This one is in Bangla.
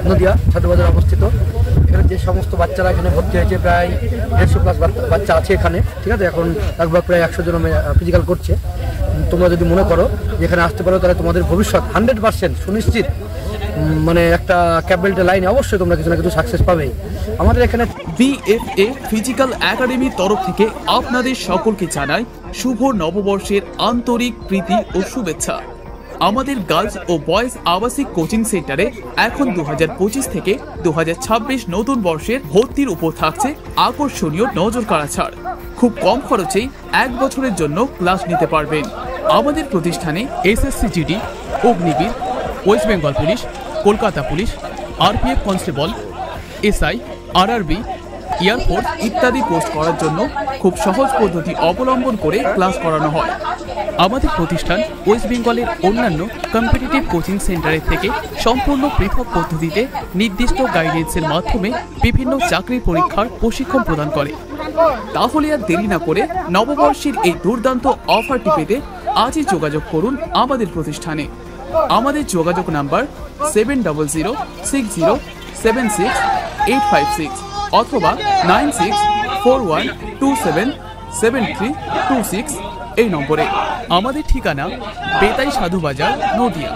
নদিয়া সাধুবাজারে অবস্থিত। এখানে যে সমস্ত বাচ্চারা এখানে ভর্তি হয়েছে, প্রায় 150+ বাচ্চা আছে এখানে, ঠিক আছে। এখন लगभग প্রায় 100 জন ফিজিক্যাল করছে। তোমরা যদি মনে করো যেখানে আসতে পারো তাহলে তোমাদের ভবিষ্যৎ 100% সুনিশ্চিত, মানে একটা ক্যাপিটাল লাইনে অবশ্যই তোমরা কিছু না কিছু সাকসেস পাবে। আমাদের এখানে বিএফএ ফিজিক্যাল একাডেমির তরফ থেকে আপনাদের সকলকে জানাই শুভ নববর্ষের আন্তরিক প্রীতি ও শুভেচ্ছা। আমাদের গার্লস ও বয়েজ আবাসিক কোচিং সেন্টারে এখন 2025 থেকে 2026 নতুন বর্ষের ভর্তির উপর থাকছে আকর্ষণীয় নজর কাড়া ছাড়। খুব কম খরচেই 1 বছরের জন্য ক্লাস নিতে পারবেন। আমাদের প্রতিষ্ঠানে SSC GD, Agniveer, West Bengal police, Kolkata police, RPF constable, SI, RRB, air force ইত্যাদি পোস্ট করার জন্য খুব সহজ পদ্ধতি অবলম্বন করে ক্লাস করানো হয়। আমাদের প্রতিষ্ঠান ওয়েস্ট বেঙ্গলের অন্যান্য কম্পিটিটিভ কোচিং সেন্টারের থেকে সম্পূর্ণ পৃথক পদ্ধতিতে নির্দিষ্ট গাইডেন্সের মাধ্যমে বিভিন্ন চাকরির পরীক্ষার প্রশিক্ষণ প্রদান করে। তাহলে আর দেরি না করে নববর্ষের এই দুর্দান্ত অফারটি পেতে আজই যোগাযোগ করুন আমাদের প্রতিষ্ঠানে। আমাদের যোগাযোগ নাম্বার 7060767856 অথবা 9641277326 এই নম্বরে। আমাদের ঠিকানা বেতাই সাধুবাজার, নদিয়া।